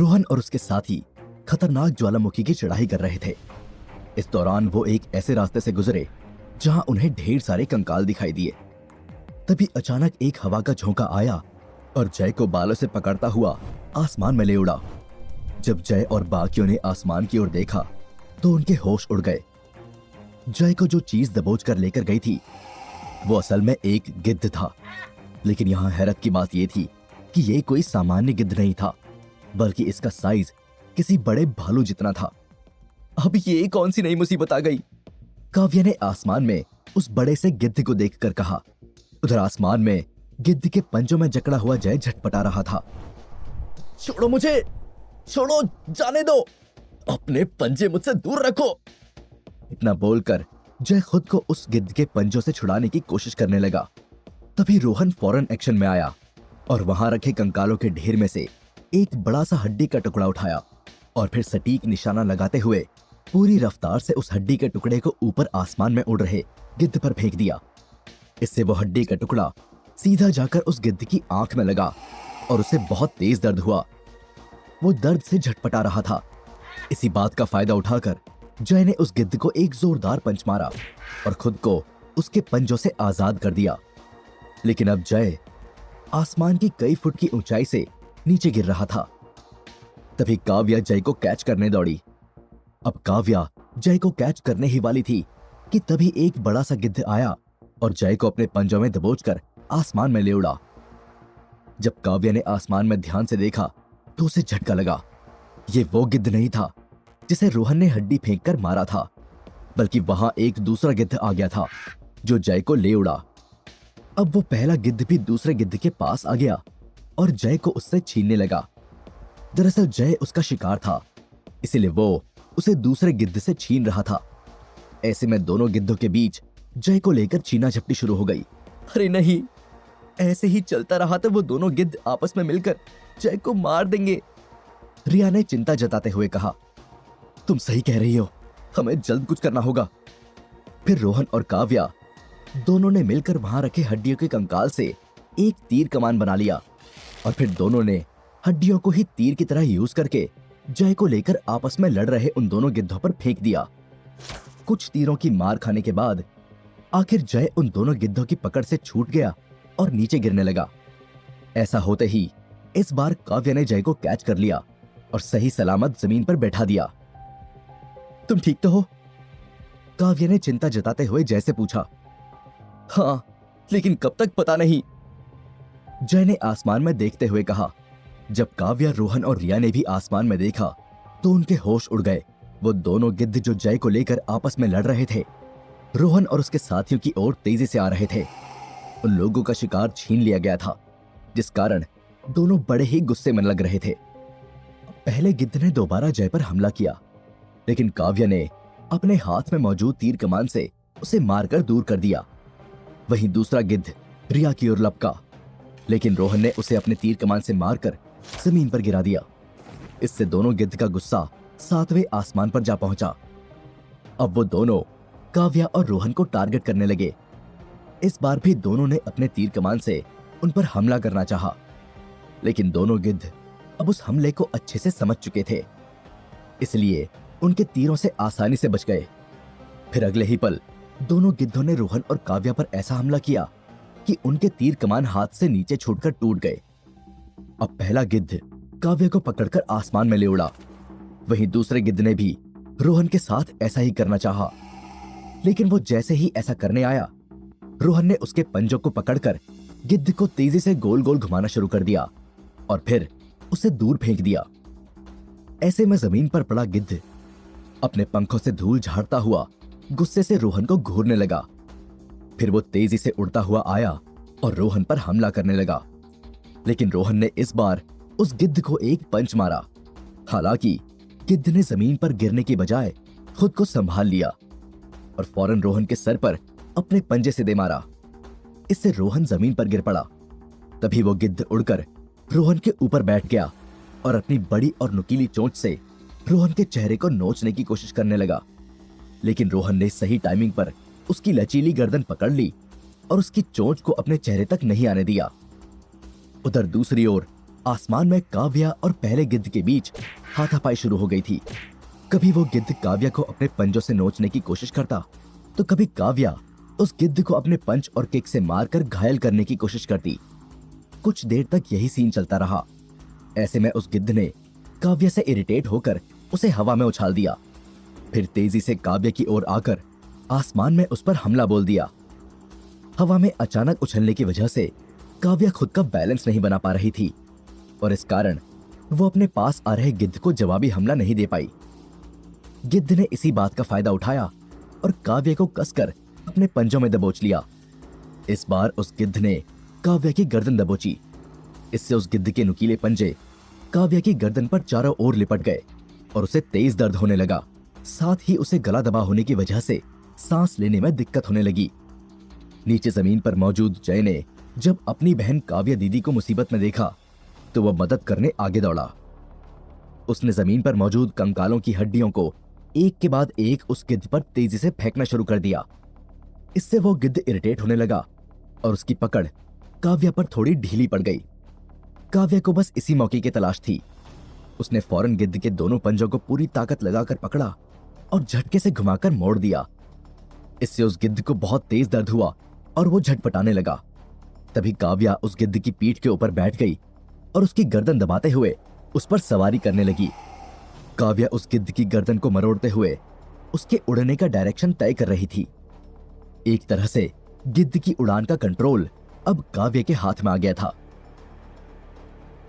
रोहन और उसके साथी खतरनाक ज्वालामुखी की चढ़ाई कर रहे थे। इस दौरान वो एक ऐसे रास्ते से गुजरे जहां उन्हें ढेर सारे कंकाल दिखाई दिए। तभी अचानक एक हवा का झोंका आया और जय को बालों से पकड़ता हुआ आसमान में ले उड़ा। जब जय और बाकियों ने आसमान की ओर देखा तो उनके होश उड़ गए। जय को जो चीज दबोच कर लेकर गई थी वो असल में एक गिद्ध था। लेकिन यहाँ हैरत की बात यह थी कि ये कोई सामान्य गिद्ध नहीं था, बल्कि इसका साइज किसी बड़े भालू जितना था। अब ये कौन सी नई मुसीबत आ गई? काव्या ने आसमान में उस बड़े से गिद्ध को देखकर कहा। उधर आसमान में गिद्ध के पंजों में जकड़ा हुआ जय झटपटा रहा था। छोड़ो मुझे, छोड़ो, जाने दो, अपने पंजे मुझसे दूर रखो। इतना बोलकर जय खुद को उस गिद्ध के पंजों से छुड़ाने की कोशिश करने लगा। तभी रोहन फौरन एक्शन में आया और वहां रखे कंकालों के ढेर में से एक बड़ा सा हड्डी का टुकड़ा उठाया और फिर सटीक निशाना लगाते हुए पूरी रफ्तार से उस हड्डी के टुकड़े को ऊपर आसमान में उड़ रहे गिद्ध पर फेंक दिया। इससे वो हड्डी का टुकड़ा सीधा जाकर उस गिद्ध की आंख में लगा और उसे बहुत तेज दर्द हुआ। वो दर्द से झटपटा रहा था। इसी बात का फायदा उठाकर जय ने उस गिद्ध को एक जोरदार पंच मारा और खुद को उसके पंजों से आजाद कर दिया। लेकिन अब जय आसमान की कई फुट की ऊंचाई से नीचे गिर रहा था। तभी काव्या जय को कैच करने दौड़ी। अब काव्या जय को कैच करने ही वाली थी कि तभी एक बड़ा सा गिद्ध आया और जय को अपने पंजों में दबोचकर आसमान में ले उड़ा। जब काव्या ने आसमान में ध्यान से देखा तो उसे झटका लगा। ये वो गिद्ध नहीं था जिसे रोहन ने हड्डी फेंककर मारा था, बल्कि वहां एक दूसरा गिद्ध आ गया था जो जय को ले उड़ा। अब वो पहला गिद्ध भी दूसरे गिद्ध के पास आ गया और जय को उससे छीनने लगा। दरअसल जय उसका शिकार था, इसीलिए वो उसे दूसरे गिद्ध से छीन रहा था। ऐसे में दोनों गिद्धों के बीच जय को लेकर छीना झपटी शुरू हो गई। अरे नहीं, ऐसे ही चलता रहा तो वो दोनों गिद्ध आपस में मिलकर जय को मार देंगे। रिया ने चिंता जताते हुए कहा। तुम सही कह रही हो, हमें जल्द कुछ करना होगा। फिर रोहन और काव्या दोनों ने मिलकर वहां रखे हड्डियों के कंकाल से एक तीर कमान बना लिया और फिर दोनों ने हड्डियों को ही तीर की तरह यूज करके जय को लेकर आपस में लड़ रहे उन दोनों गिद्धों पर फेंक दिया। कुछ तीरों की मार खाने के बाद आखिर जय उन दोनों गिद्धों की पकड़ से छूट गया और नीचे गिरने लगा। ऐसा होते ही इस बार काव्या ने जय को कैच कर लिया और सही सलामत जमीन पर बैठा दिया। तुम ठीक तो हो? काव्या ने चिंता जताते हुए जय से पूछा। हाँ, लेकिन कब तक पता नहीं, जय ने आसमान में देखते हुए कहा। जब काव्या, रोहन और रिया ने भी आसमान में देखा तो उनके होश उड़ गए। वो दोनों गिद्ध जो जय को लेकर आपस में लड़ रहे थे, रोहन और उसके साथियों की ओर तेजी से आ रहे थे। उन लोगों का शिकार छीन लिया गया था, जिस कारण दोनों बड़े ही गुस्से में लग रहे थे। पहले गिद्ध ने दोबारा जय पर हमला किया, लेकिन काव्या ने अपने हाथ में मौजूद तीर कमान से उसे मारकर दूर कर दिया। वहीं दूसरा गिद्ध रिया की ओर लपका, लेकिन रोहन ने उसे अपने तीर कमान से मारकर जमीन पर गिरा दिया। इससे दोनों गिद्ध का गुस्सा 7वें आसमान पर जा पहुंचा। अब वो दोनों काव्या और रोहन को टारगेट करने लगे। इस बार भी दोनों ने अपने तीर कमान से उन पर हमला करना चाहा, लेकिन दोनों गिद्ध अब उस हमले को अच्छे से समझ चुके थे, इसलिए उनके तीरों से आसानी से बच गए। फिर अगले ही पल दोनों गिद्धों ने रोहन और काव्या पर ऐसा हमला किया कि उनके तीर कमान हाथ से नीचे छूटकर टूट गए। अब पहला गिद्ध काव्या को पकड़कर आसमान में ले उड़ा। वहीं दूसरे गिद्ध ने भी रोहन के साथ ऐसा ही करना चाहा, लेकिन वो जैसे ही ऐसा करने आया, रोहन ने उसके पंजों को पकड़कर गिद्ध को तेजी से गोल गोल घुमाना शुरू कर दिया और फिर उसे दूर फेंक दिया। ऐसे में जमीन पर पड़ा गिद्ध अपने पंखों से धूल झाड़ता हुआ गुस्से से रोहन को घूरने लगा। फिर वो तेजी से उड़ता हुआ आया और रोहन पर हमला करने लगा, लेकिन रोहन ने इस बार उस गिद्ध को एक पंच मारा। हालांकि गिद्ध ने जमीन पर गिरने की बजाय खुद को संभाल लिया और फौरन रोहन के सर पर अपने पंजे से दे मारा। इससे रोहन जमीन पर गिर पड़ा। तभी वो गिद्ध उड़कर रोहन के ऊपर बैठ गया और अपनी बड़ी और नुकीली चोंच से रोहन के चेहरे को नोचने की कोशिश करने लगा, लेकिन रोहन ने सही टाइमिंग पर उसकी लचीली गर्दन पकड़ ली और उसकी चोंच को अपने चेहरे तक नहीं आने दिया। उधर दूसरी ओर आसमान में काव्या और पहले गिद्ध के बीच हाथापाई शुरू हो गई थी। कभी वो गिद्ध काव्या को अपने पंजों से नोचने की कोशिश करता, तो कभी काव्या उस गिद्ध को अपने पंच और किक से मारकर घायल करने की कोशिश करती। कुछ देर तक यही सीन चलता रहा। ऐसे में उस गिद्ध ने काव्या से इरिटेट होकर उसे हवा में उछाल दिया। फिर तेजी से काव्या की ओर आकर आसमान में उस पर हमला बोल दिया। हवा में अचानक उछलने की वजह से काव्या खुद का बैलेंस नहीं बना पा रही थी और इस कारण वो अपने पास आ रहे गिद्ध को जवाबी हमला नहीं दे पाई। गिद्ध ने इसी बात का फायदा उठाया और काव्या को कसकर अपने पंजों में दबोच लिया। इस बार उस गिद्ध ने काव्या की गर्दन दबोची। इससे उस गिद्ध के नुकीले पंजे काव्या की गर्दन पर चारों ओर लिपट गए और उसे तेज दर्द होने लगा। साथ ही उसे गला दबा होने की वजह से सांस लेने में दिक्कत होने लगी। नीचे जमीन पर मौजूद जय ने जब अपनी बहन काव्या दीदी को मुसीबत में देखा तो वह मदद करने आगे दौड़ा। उसने जमीन पर मौजूद कंकालों की हड्डियों को एक के बाद एक उस गिद्ध पर तेजी से फेंकना शुरू कर दिया। इससे वो गिद्ध इरिटेट होने लगा और उसकी पकड़ काव्या पर थोड़ी ढीली पड़ गई। काव्या को बस इसी मौके की तलाश थी। उसने फौरन गिद्ध के दोनों पंजों को पूरी ताकत लगाकर पकड़ा और झटके से घुमाकर मोड़ दिया। इससे उस गिद्ध को बहुत तेज दर्द हुआ और वो झटपटाने लगा। तभी काव्या उस गिद्ध की पीठ के ऊपर बैठ गई और उसकी गर्दन दबाते हुए उस पर सवारी करने लगी। काव्या उस गिद्ध की गर्दन को मरोड़ते हुए उसके उड़ने का डायरेक्शन तय कर रही थी। एक तरह से गिद्ध की उड़ान का कंट्रोल अब काव्या के हाथ में आ गया था।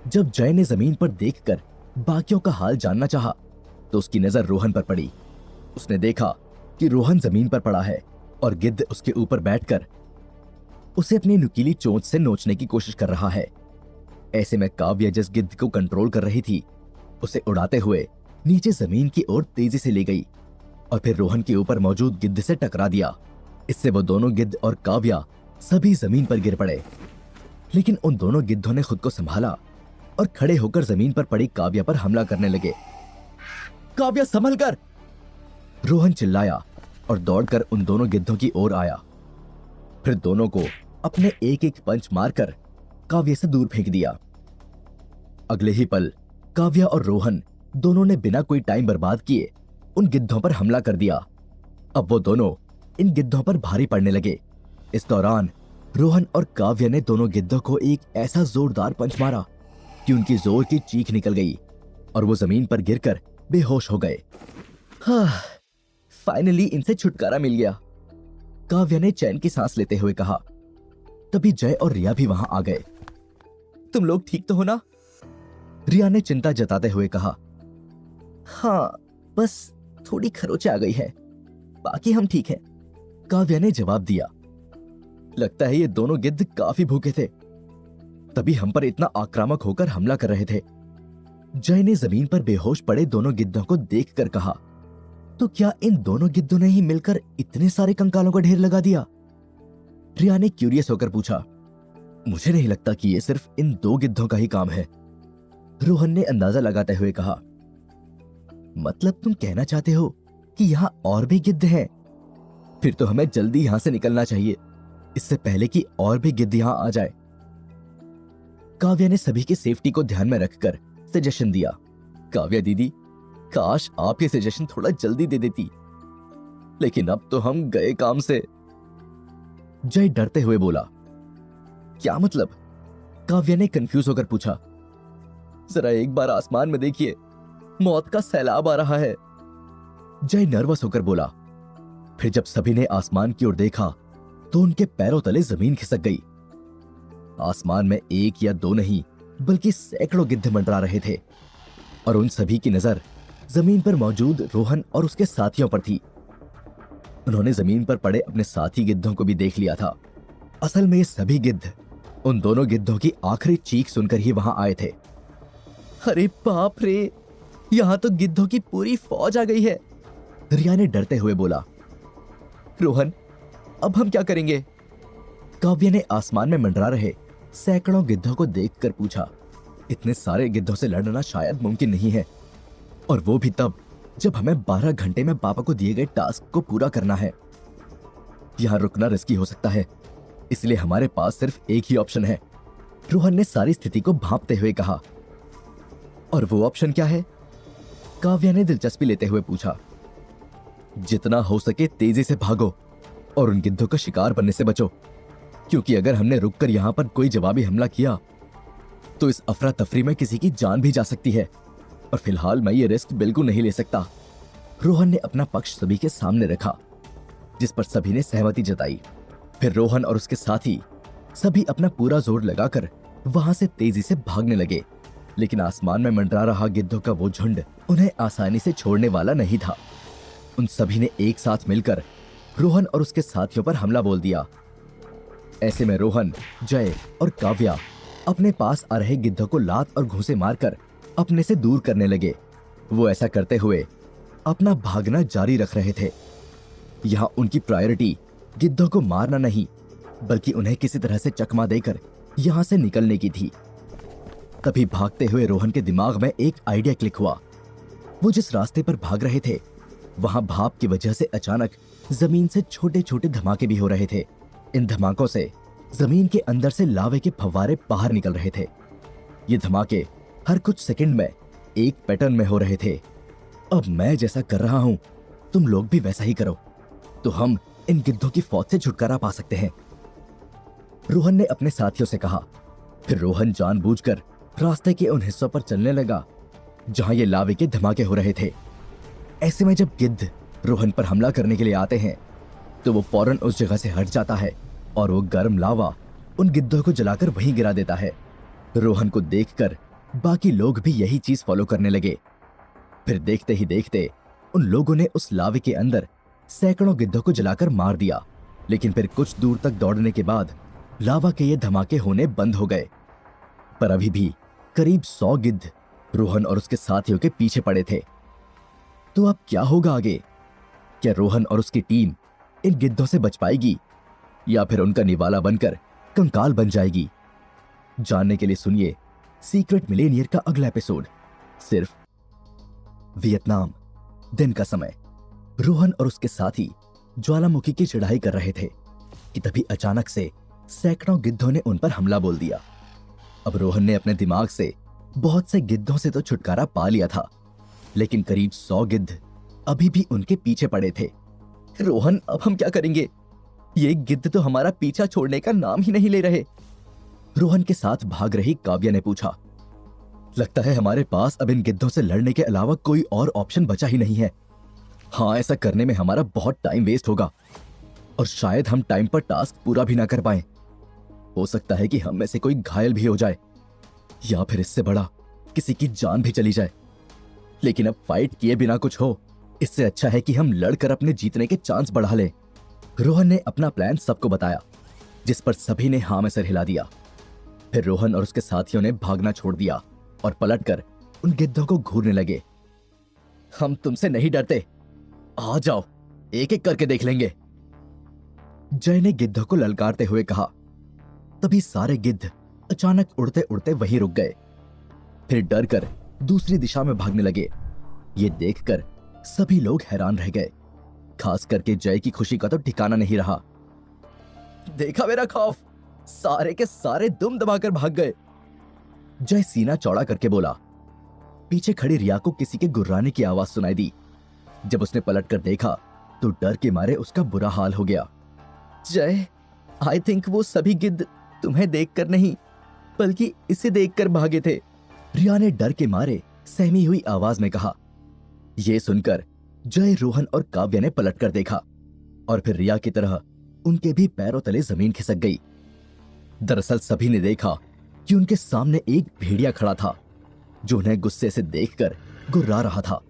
जब जय ने जमीन पर देखकर बाकियों का हाल जानना चाहा, तो उसकी नजर रोहन पर पड़ी। उसने देखा कि रोहन जमीन पर पड़ा है और गिद्ध उसके ऊपर बैठकर उसे अपनी नुकीली चोंच से नोचने की कोशिश कर रहा है। ऐसे में काव्या जिस गिद्ध को कंट्रोल कर रही थी, उसे उड़ाते हुए नीचे जमीन की ओर तेजी से ले गई और फिर रोहन के ऊपर मौजूद गिद्ध से टकरा दिया। इससे वो दोनों गिद्ध और काव्या सभी जमीन पर गिर पड़े। लेकिन उन दोनों गिद्धों ने खुद को संभाला और खड़े होकर जमीन पर पड़ी काव्या पर हमला करने लगे। काव्या संभल कर! रोहन चिल्लाया और दौड़कर उन दोनों गिद्धों की ओर आया। फिर दोनों को अपने एक एक पंच मारकर काव्या से दूर फेंक दिया। अगले ही पल काव्या और रोहन दोनों ने बिना कोई टाइम बर्बाद किए उन गिद्धों पर हमला कर दिया। अब वो दोनों इन गिद्धों पर भारी पड़ने लगे। इस दौरान रोहन और काव्या ने दोनों गिद्धों को एक ऐसा जोरदार पंच मारा कि उनकी जोर की चीख निकल गई और वो जमीन पर गिरकर बेहोश हो गए। हाँ, फाइनली इनसे छुटकारा मिल गया, काव्या ने चैन की सांस लेते हुए कहा। तभी जय और रिया भी वहां आ गए। तुम लोग ठीक तो हो ना? रिया ने चिंता जताते हुए कहा। हाँ, बस थोड़ी खरोंच आ गई है, बाकी हम ठीक हैं, काव्या ने जवाब दिया। लगता है ये दोनों गिद्ध काफी भूखे थे, तभी हम पर इतना आक्रामक होकर हमला कर रहे थे। जय ने जमीन पर बेहोश पड़े दोनों गिद्धों को देखकर कहा। तो क्या इन दोनों गिद्धों ने ही मिलकर इतने सारे कंकालों का ढेर लगा दिया? रिया ने क्यूरियस होकर पूछा। मुझे नहीं लगता कि ये सिर्फ इन दो गिद्धों का ही काम है, रोहन ने अंदाजा लगाते हुए कहा। मतलब तुम कहना चाहते हो कि यहां और भी गिद्ध हैं? फिर तो हमें जल्दी यहां से निकलना चाहिए, इससे पहले कि और भी गिद्ध यहां आ जाए। काव्या ने सभी की सेफ्टी को ध्यान में रखकर सजेशन दिया। काव्या दीदी, काश आप ये सजेशन थोड़ा जल्दी दे देती, लेकिन अब तो हम गए काम से। जय डरते हुए बोला। क्या मतलब? काव्या ने कंफ्यूज होकर पूछा। जरा एक बार आसमान में देखिए, मौत का सैलाब आ रहा है, जय नर्वस होकर बोला। फिर जब सभी ने आसमान की ओर देखा तो उनके पैरों तले जमीन खिसक गई। आसमान में एक या दो नहीं बल्कि सैकड़ों गिद्ध मंडरा रहे थे और उन सभी की नजर जमीन पर मौजूद रोहन और उसके साथियों पर थी। उन्होंने जमीन पर पड़े अपने साथी गिद्धों को भी देख लिया था। असल में ये सभी गिद्ध उन दोनों गिद्धों की आखिरी चीख सुनकर ही वहां आए थे। अरे बाप रे, यहां तो गिद्धों की पूरी फौज आ गई है, रिया ने डरते हुए बोला। रोहन, अब हम क्या करेंगे? काव्या ने आसमान में मंडरा रहे सैकड़ों गिद्धों को देखकर पूछा। इतने सारे गिद्धों से लड़ना शायद मुमकिन नहीं है, और वो भी तब जब हमें 12 घंटे में पापा को दिए गए टास्क को पूरा करना है। यहां रुकना रिस्की हो सकता है, इसलिए हमारे पास सिर्फ एक ही ऑप्शन है, रोहन ने सारी स्थिति को भांपते हुए कहा। और वो ऑप्शन क्या है? काव्या ने दिलचस्पी लेते हुए पूछा। जितना हो सके तेजी से भागो और उन गिद्धों का शिकार बनने से बचो, क्योंकि अगर हमने रुककर यहां पर कोई जवाबी हमला किया तो इस अफरा तफरी में किसी की जान भी जा सकती है, और फिलहाल मैं ये रिस्क बिल्कुल नहीं ले सकता। रोहन ने अपना पक्ष सभी के सामने रखा, जिस पर सभी ने सहमति जताई। फिर रोहन और उसके साथी सभी अपना पूरा जोर लगाकर वहां से तेजी से भागने लगे, लेकिन आसमान में मंडरा रहा गिद्धों का वो झुंड उन्हें आसानी से छोड़ने वाला नहीं था। उन सभी ने एक साथ मिलकर रोहन और उसके साथियों पर हमला बोल दिया। ऐसे में रोहन, जय और काव्या अपने पास आ रहे गिद्धों को लात और घूंसे मारकर अपने से दूर करने लगे। वो ऐसा करते हुए अपना भागना जारी रख रहे थे। यहां उनकी प्रायोरिटी गिद्धों को मारना नहीं, बल्कि उन्हें किसी तरह से चकमा देकर यहां से निकलने की थी। तभी भागते हुए रोहन के दिमाग में एक आइडिया क्लिक हुआ। वो जिस रास्ते पर भाग रहे थे वहां भाप की वजह से अचानक जमीन से छोटे छोटे धमाके भी हो रहे थे। इन धमाकों से जमीन के अंदर से लावे के फव्वारे बाहर निकल रहे थे। ये धमाके हर कुछ सेकंड में एक पैटर्न में हो रहे थे। अब मैं जैसा कर रहा हूं तुम लोग भी वैसा ही करो, तो हम इन गिद्धों की फौज से छुटकारा पा सकते हैं, रोहन ने अपने साथियों से कहा। फिर रोहन जानबूझकर रास्ते के उन हिस्सों पर चलने लगा जहां ये लावे के धमाके हो रहे थे। ऐसे में जब गिद्ध रोहन पर हमला करने के लिए आते हैं तो वो फौरन उस जगह से हट जाता है और वो गर्म लावा उन गिद्धों को जलाकर वहीं गिरा देता है। रोहन को देखकर बाकी लोग भी यही चीज फॉलो करने लगे। फिर देखते ही देखते उन लोगों ने उस लावे के अंदर सैकड़ों गिद्धों को जलाकर मार दिया। लेकिन फिर कुछ दूर तक दौड़ने के बाद लावा के ये धमाके होने बंद हो गए। पर अभी भी करीब 100 गिद्ध रोहन और उसके साथियों के पीछे पड़े थे। तो अब क्या होगा आगे? क्या रोहन और उसकी टीम इन गिद्धों से बच पाएगी या फिर उनका निवाला बनकर कंकाल बन जाएगी? जानने के लिए सुनिए सीक्रेट मिलेनियर का अगला एपिसोड। सिर्फ वियतनाम। दिन का समय। रोहन और उसके साथी ज्वालामुखी की चढ़ाई कर रहे थे कि तभी अचानक से सैकड़ों गिद्धों ने उन पर हमला बोल दिया। अब रोहन ने अपने दिमाग से बहुत से गिद्धों से तो छुटकारा पा लिया था, लेकिन करीब 100 गिद्ध अभी भी उनके पीछे पड़े थे। रोहन, अब हम क्या करेंगे? ये गिद्ध तो हमारा पीछा छोड़ने का नाम ही नहीं ले रहे। रोहन के साथ भाग रही काव्या ने पूछा। लगता है हमारे पास अब इन गिद्धों से लड़ने के अलावा कोई और ऑप्शन बचा ही नहीं है। हाँ, ऐसा करने में हमारा बहुत टाइम वेस्ट होगा और शायद हम टाइम पर टास्क पूरा भी ना कर पाए। हो सकता है कि हम में से कोई घायल भी हो जाए या फिर इससे बड़ा किसी की जान भी चली जाए। लेकिन अब फाइट किए बिना कुछ हो, इससे अच्छा है कि हम लड़कर अपने जीतने के चांस बढ़ा लें। रोहन ने अपना प्लान सबको बताया, जिस पर सभी ने हाँ में सर हिला दिया। फिर रोहन और उसके साथियों ने भागना छोड़ दिया और पलटकर उन गिद्धों को घूरने लगे। हम तुमसे नहीं डरते, आ जाओ, एक एक करके देख लेंगे, जय ने गिद्धों को ललकारते हुए कहा। तभी सारे गिद्ध अचानक उड़ते उड़ते वहीं रुक गए। फिर डर कर दूसरी दिशा में भागने लगे। ये देखकर सभी लोग हैरान रह गए, खास करके जय की खुशी का तो ठिकाना नहीं रहा। देखा मेरा खौफ, सारे के सारे दुम दबाकर भाग गए, जय सीना चौड़ा करके बोला। पीछे खड़ी रिया को किसी के गुर्राने की आवाज सुनाई दी। जब उसने पलटकर देखा तो डर के मारे उसका बुरा हाल हो गया। जय, आई थिंक वो सभी गिद्ध तुम्हें देखकर नहीं बल्कि इसे देखकर भागे थे, रिया ने डर के मारे सहमी हुई आवाज में कहा। यह सुनकर जय, रोहन और काव्या ने पलटकर देखा और फिर रिया की तरह उनके भी पैरों तले जमीन खिसक गई। दरअसल सभी ने देखा कि उनके सामने एक भेड़िया खड़ा था जो उन्हें गुस्से से देखकर गुर्रा रहा था।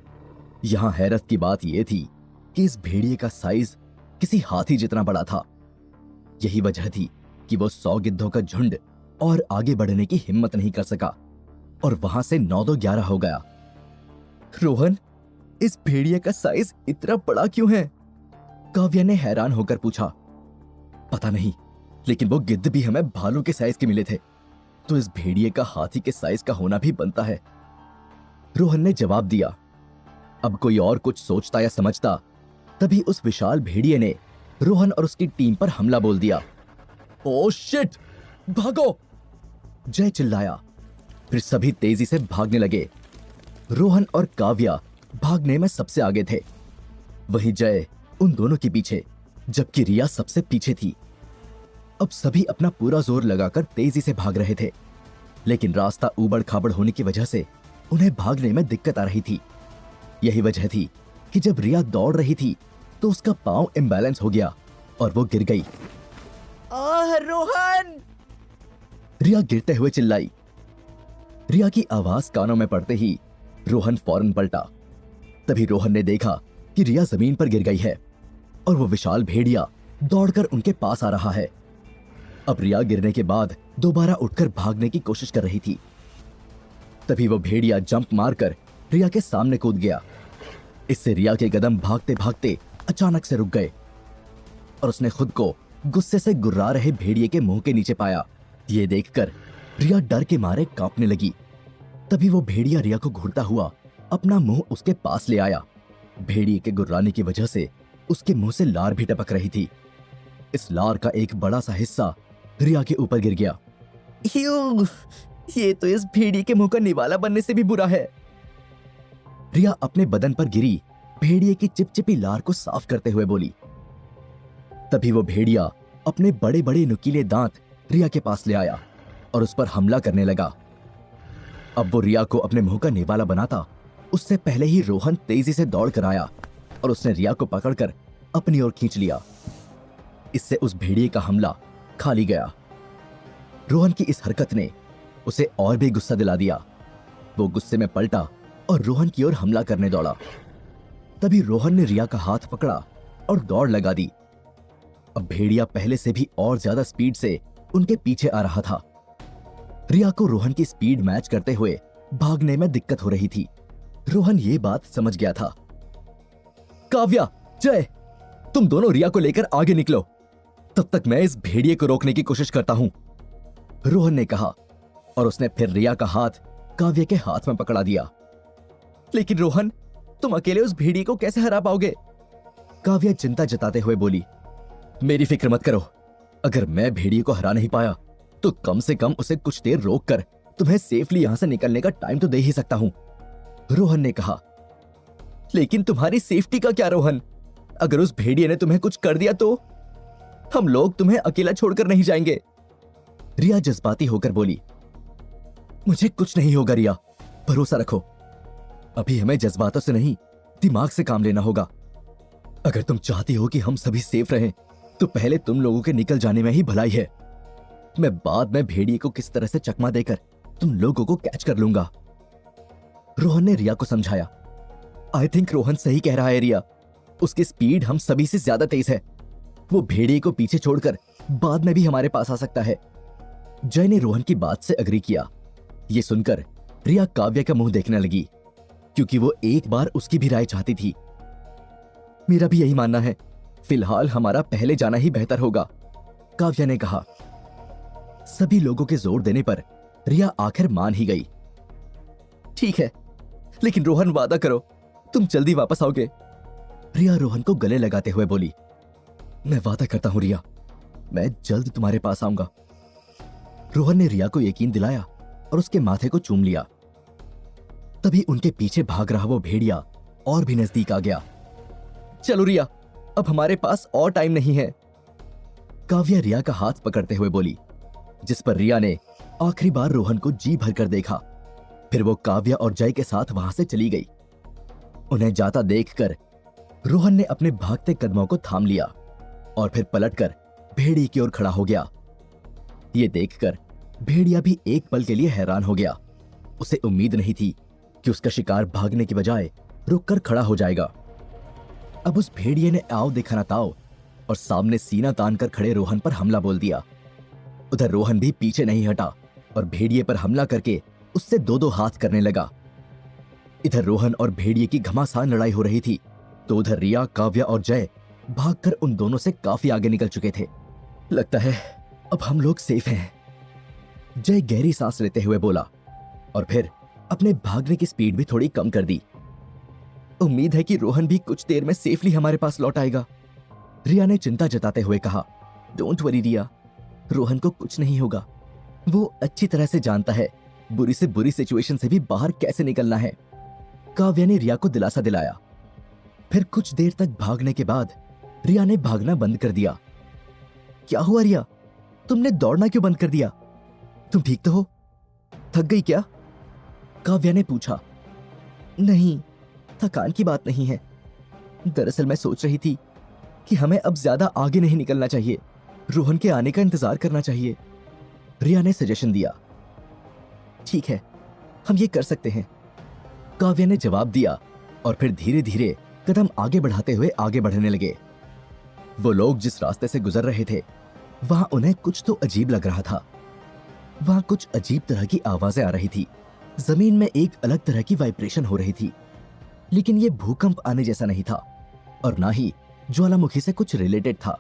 यहां हैरत की बात यह थी कि इस भेड़िए का साइज किसी हाथी जितना बड़ा था। यही वजह थी कि वो 100 गिद्धों का झुंड और आगे बढ़ने की हिम्मत नहीं कर सका और वहां से 9-11 हो गया। रोहन, इस भेड़िए का साइज इतना बड़ा क्यों है? काव्या ने हैरान होकर पूछा। पता नहीं, लेकिन वो गिद्ध भी हमें भालू के साइज के मिले थे, तो इस भेड़िए का हाथी के साइज का होना भी बनता है, रोहन ने जवाब दिया। अब कोई और कुछ सोचता या समझता, तभी उस विशाल भेड़िए ने रोहन और उसकी टीम पर हमला बोल दिया। ओह शिट, भागो! जय चिल्लाया। फिर सभी तेजी से भागने लगे। रोहन और काव्या भागने में सबसे आगे थे, वहीं जय उन दोनों के पीछे, जबकि रिया सबसे पीछे थी। अब सभी अपना पूरा जोर लगाकर तेजी से भाग रहे थे, लेकिन रास्ता ऊबड़ खाबड़ होने की वजह से उन्हें भागने में दिक्कत आ रही थी। यही वजह थी कि जब रिया दौड़ रही थी तो उसका पांव इम्बैलेंस हो गया और वो गिर गई। आह रोहन! रिया गिरते हुए चिल्लाई। रिया की आवाज कानों में पड़ते ही रोहन फौरन पलटा। तभी रोहन ने देखा कि रिया जमीन पर गिर गई है और वो विशाल भेड़िया दौड़कर उनके पास आ रहा है। अब रिया गिरने के बाद दोबारा उठकर भागने की कोशिश कर रही थी। तभी वो भेड़िया जंप मारकर रिया के सामने कूद गया। इससे रिया के कदम भागते भागते अचानक से रुक गए और उसने खुद को गुस्से से गुर्रा रहे भेड़िए के मुंह के नीचे पाया। ये देखकर रिया डर के मारे कांपने लगी। तभी वो भेड़िया रिया को घूरता हुआ अपना मुंह उसके पास ले आया। भेड़िए के गुर्राने की वजह से उसके मुंह से लार भी टपक रही थी। इस लार का एक बड़ा सा हिस्सा रिया के ऊपर गिर गया। ये तो इस भेड़िए के मुंह का निवाला बनने से भी बुरा है। रिया अपने बदन पर गिरी भेड़िए की चिपचिपी लार को साफ करते हुए बोली। तभी वो भेड़िया अपने बड़े बड़े नुकीले दांत रिया के पास ले आया और उस पर हमला करने लगा। अब वो रिया को अपने मुंह का निवाला बनाता उससे पहले ही रोहन तेजी से दौड़ कर आया और उसने रिया को पकड़कर अपनी ओर खींच लिया। इससे उस भेड़िए का हमला खाली गया। रोहन की इस हरकत ने उसे और भी गुस्सा दिला दिया। वो गुस्से में पलटा और रोहन की ओर हमला करने दौड़ा। तभी रोहन ने रिया का हाथ पकड़ा और दौड़ लगा दी। अब भेड़िया पहले से भी और ज्यादा स्पीड से उनके पीछे आ रहा था। रिया को रोहन की स्पीड मैच करते हुए भागने में दिक्कत हो रही थी। रोहन ये बात समझ गया था। काव्या, जय, तुम दोनों रिया को लेकर आगे निकलो, तब तक मैं इस भेड़िए को रोकने की कोशिश करता हूं, रोहन ने कहा और उसने फिर रिया का हाथ काव्या के हाथ में पकड़ा दिया। लेकिन रोहन, तुम अकेले उस भेड़िए को कैसे हरा पाओगे? काव्या चिंता जताते हुए बोली। मेरी फिक्र मत करो, अगर मैं भेड़िए को हरा नहीं पाया तो कम से कम उसे कुछ देर रोक कर तुम्हें सेफली यहां से निकलने का टाइम तो दे ही सकता हूं, रोहन ने कहा। लेकिन तुम्हारी सेफ्टी का क्या रोहन? अगर उस भेड़िए ने तुम्हें कुछ कर दिया तो हम लोग तुम्हें अकेला छोड़कर नहीं जाएंगे, रिया जज्बाती होकर बोली। मुझे कुछ नहीं होगा रिया, भरोसा रखो। अभी हमें जज्बातों से नहीं, दिमाग से काम लेना होगा। अगर तुम चाहती हो कि हम सभी सेफ रहें तो पहले तुम लोगों के निकल जाने में ही भलाई है। मैं बाद में भेड़िए को किस तरह से चकमा देकर तुम लोगों को कैच कर लूंगा, रोहन ने रिया को समझाया। आई थिंक रोहन सही कह रहा है रिया, उसकी स्पीड हम सभी से ज्यादा तेज है। वो भेड़िए को पीछे छोड़कर बाद में भी हमारे पास आ सकता है। जय ने रोहन की बात से अग्री किया। ये सुनकर रिया काव्या का मुंह देखने लगी, क्योंकि वो एक बार उसकी भी राय चाहती थी। मेरा भी यही मानना है, फिलहाल हमारा पहले जाना ही बेहतर होगा, काव्या ने कहा। सभी लोगों के जोर देने पर रिया आखिर मान ही गई। ठीक है, लेकिन रोहन वादा करो तुम जल्दी वापस आओगे, रिया रोहन को गले लगाते हुए बोली। मैं वादा करता हूं रिया, मैं जल्द तुम्हारे पास आऊंगा, रोहन ने रिया को यकीन दिलाया और उसके माथे को चूम लिया। तभी उनके पीछे भाग रहा वो भेड़िया और भी नजदीक आ गया। चलो रिया, अब हमारे पास और टाइम नहीं है, काव्या रिया का हाथ पकड़ते हुए बोली, जिस पर रिया ने आखिरी बार रोहन को जी भरकर देखा। फिर वो काव्या और जय के साथ वहां से चली गई। उन्हें जाता देखकर रोहन ने अपने भागते कदमों को थाम लिया और फिर पलटकर भेड़िए की ओर खड़ा हो गया। ये देखकर भेड़िया भी एक पल के लिए हैरान हो गया। उसे उम्मीद नहीं थी कि उसका शिकार भागने की बजाय रुककर खड़ा हो जाएगा। अब उस भेड़िए ने आओ देखा ना ताओ और सामने सीना तान कर खड़े रोहन पर हमला बोल दिया। उधर रोहन भी पीछे नहीं हटा और भेड़िए पर हमला करके उससे दो दो हाथ करने लगा। इधर रोहन और भेड़िए की घमासान लड़ाई हो रही थी, तो उधर रिया, काव्या और जय भागकर उन दोनों से काफी आगे निकल चुके थे। लगता है अब हम लोग सेफ हैं, जय गहरी सांस लेते हुए बोला और फिर अपने भागने की स्पीड भी थोड़ी कम कर दी। उम्मीद है कि रोहन भी कुछ देर में सेफली हमारे पास लौट आएगा, रिया ने चिंता जताते हुए कहा। डोंट वरी रिया, रोहन को कुछ नहीं होगा, वो अच्छी तरह से जानता है बुरी से बुरी सिचुएशन से भी बाहर कैसे निकलना है। काव्या ने रिया को दिलासा दिलाया। फिर कुछ देर तक भागने के बाद रिया ने भागना बंद कर दिया। क्या हुआ रिया, तुमने दौड़ना क्यों बंद कर दिया? तुम ठीक तो हो? थक गई क्या? काव्या ने पूछा। नहीं, थकान की बात नहीं है। दरअसल मैं सोच रही थी कि हमें अब ज्यादा आगे नहीं निकलना चाहिए, रोहन के आने का इंतजार करना चाहिए। रिया ने सजेशन दिया। ठीक है, हम ये कर सकते हैं, काव्या ने जवाब दिया और फिर धीरे धीरे कदम आगे बढ़ाते हुए आगे बढ़ने लगे। वो लोग जिस रास्ते से गुजर रहे थे वहां उन्हें कुछ तो अजीब लग रहा था। वहां कुछ अजीब तरह की आवाजें आ रही थी। जमीन में एक अलग तरह की वाइब्रेशन हो रही थी, लेकिन ये भूकंप आने जैसा नहीं था और ना ही ज्वालामुखी से कुछ रिलेटेड था।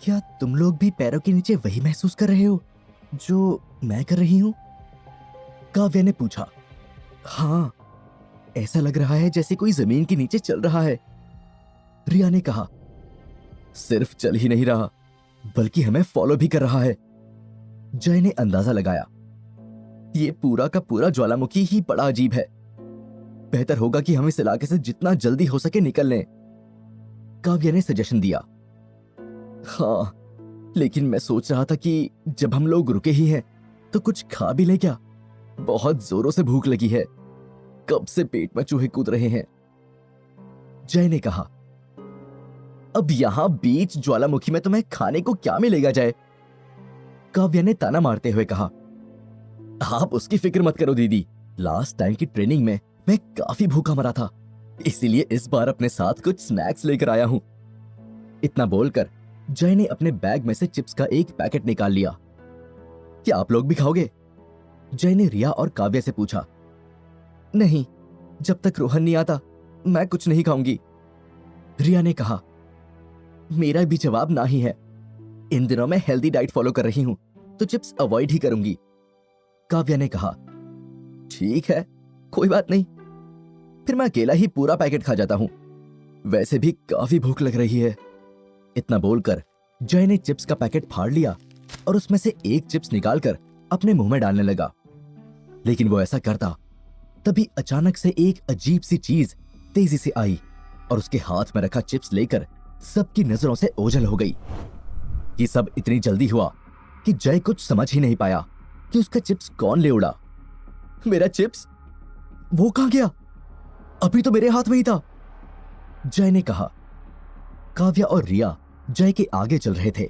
क्या तुम लोग भी पैरों के नीचे वही महसूस कर रहे हो जो मैं कर रही हूं? काव्या ने पूछा। हाँ, ऐसा लग रहा है जैसे कोई जमीन के नीचे चल रहा है, रिया ने कहा। सिर्फ चल ही नहीं रहा बल्कि हमें फॉलो भी कर रहा है, जय ने अंदाजा लगाया। ये पूरा का पूरा ज्वालामुखी ही बड़ा अजीब है। बेहतर होगा कि हम इस इलाके से जितना जल्दी हो सके निकल लें, काव्या ने सजेशन दिया। हाँ, लेकिन मैं सोच रहा था कि जब हम लोग रुके ही हैं तो कुछ खा भी ले क्या? बहुत जोरों से भूख लगी है, कब से पेट में चूहे कूद रहे हैं, जय ने कहा। अब यहां बीच ज्वालामुखी में तुम्हें खाने को क्या मिलेगा जय? काव्या ने ताना मारते हुए कहा। आप उसकी फिक्र मत करो दीदी, लास्ट टाइम की ट्रेनिंग में मैं काफी भूखा मरा था, इसीलिए इस बार अपने साथ कुछ स्नैक्स लेकर आया हूं। इतना बोलकर जय ने अपने बैग में से चिप्स का एक पैकेट निकाल लिया। क्या आप लोग भी खाओगे? जय ने रिया और काव्या से पूछा। नहीं, जब तक रोहन नहीं आता मैं कुछ नहीं खाऊंगी, रिया ने कहा। मेरा भी जवाब ना ही है। इन दिनों मैं हेल्दी डाइट फॉलो कर रही हूं तो चिप्स अवॉइड ही करूंगी, काव्या ने कहा। ठीक है, कोई बात नहीं, फिर मैं अकेला ही पूरा पैकेट खा जाता हूं, वैसे भी काफी भूख लग रही है। इतना बोलकर जय ने चिप्स का पैकेट फाड़ लिया और उसमें से एक चिप्स निकालकर अपने मुंह में डालने लगा। लेकिन वो ऐसा करता तभी अचानक से एक अजीब सी चीज तेजी से आई और उसके हाथ में रखा चिप्स लेकर सबकी नजरों से ओझल हो गई। ये सब इतनी जल्दी हुआ कि जय कुछ समझ ही नहीं पाया कि उसका चिप्स कौन ले उड़ा। मेरा चिप्स, वो कहां गया? अभी तो मेरे हाथ में ही था, जय ने कहा। काव्या और रिया जय के आगे चल रहे थे,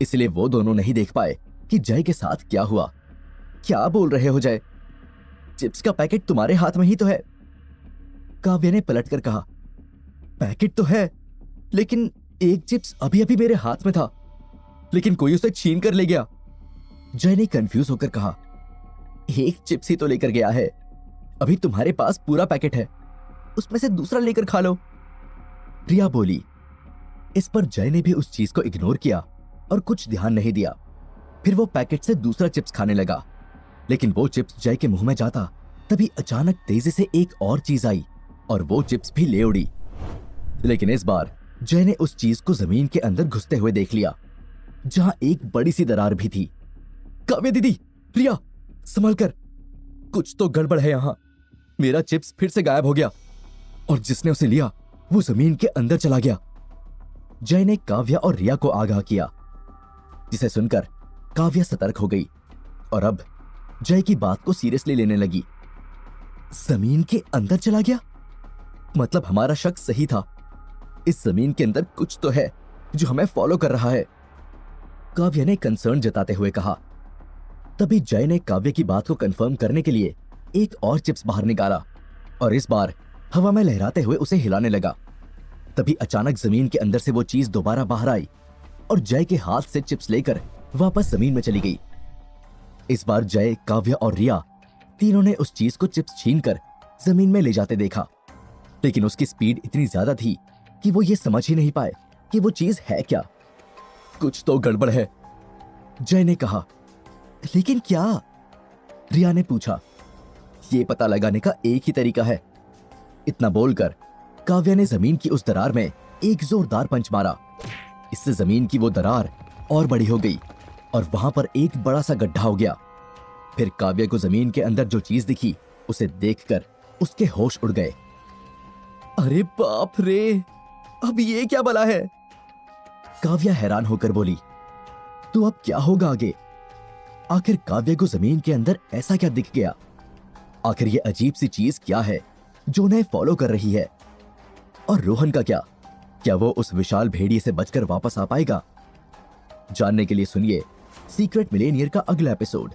इसलिए वो दोनों नहीं देख पाए कि जय के साथ क्या हुआ। क्या बोल रहे हो जय? चिप्स का पैकेट तुम्हारे हाथ में ही तो है, काव्या ने पलटकर कहा। पैकेट तो है, लेकिन एक चिप्स अभी अभी मेरे हाथ में था, लेकिन कोई उसे छीन कर ले गया, जय ने कंफ्यूज होकर कहा। एक चिप्स ही तो लेकर गया है, अभी तुम्हारे पास पूरा पैकेट है, उसमें से दूसरा लेकर खा लो, रिया बोली। इस पर जय ने भी उस चीज को इग्नोर किया और कुछ ध्यान नहीं दिया। फिर वो पैकेट से दूसरा चिप्स खाने लगा, लेकिन वो चिप्स जय के मुंह में जाता तभी अचानक तेजी से एक और चीज आई और वो चिप्स भी ले उड़ी। लेकिन इस बार जय ने उस चीज को जमीन के अंदर घुसते हुए देख लिया, जहां एक बड़ी सी दरार भी थी। काव्या दीदी, रिया, संभल कर, कुछ तो गड़बड़ है यहाँ। मेरा चिप्स फिर से गायब हो गया और जिसने उसे लिया वो जमीन के अंदर चला गया, जय ने काव्या और रिया को आगाह किया, जिसे सुनकर काव्या सतर्क हो गई और अब जय की बात को सीरियसली लेने लगी। जमीन के अंदर चला गया? मतलब हमारा शक सही था, इस जमीन के अंदर कुछ तो है जो हमें फॉलो कर रहा है, काव्या ने कंसर्न जताते हुए कहा। तभी जय ने काव्या की बात को कंफर्म करने के लिए एक और चिप्स बाहर निकाला और इस बार हवा में लहराते हुए उसे हिलाने लगा। तभी अचानक जमीन के अंदर से वो चीज दोबारा बाहर आई और जय के हाथ से चिप्स लेकर वापस जमीन में चली गई। इस बार जय, काव्या और रिया तीनों ने उस चीज को चिप्स छीनकर जमीन में ले जाते देखा, लेकिन उसकी स्पीड इतनी ज्यादा थी कि वो ये समझ ही नहीं पाए कि वो चीज है क्या। कुछ तो गड़बड़ है, जय ने कहा। लेकिन क्या? रिया ने पूछा। ये पता लगाने का एक ही तरीका है, इतना बोलकर काव्या ने जमीन की उस दरार में एक जोरदार पंच मारा। इससे जमीन की वो दरार और बड़ी हो गई और वहां पर एक बड़ा सा गड्ढा हो गया। फिर काव्या को जमीन के अंदर जो चीज दिखी उसे देखकर उसके होश उड़ गए। अरे बाप रे, अब ये क्या बला है? काव्या हैरान होकर बोली, तो अब क्या होगा आगे? आखिर काव्या को जमीन के अंदर ऐसा क्या दिख गया? आखिर ये अजीब सी चीज क्या है जो उन्हें फॉलो कर रही है? और रोहन का क्या वो उस विशाल भेड़िए से बचकर वापस आ पाएगा? जानने के लिए सुनिए सीक्रेट मिलेनियर का अगला एपिसोड।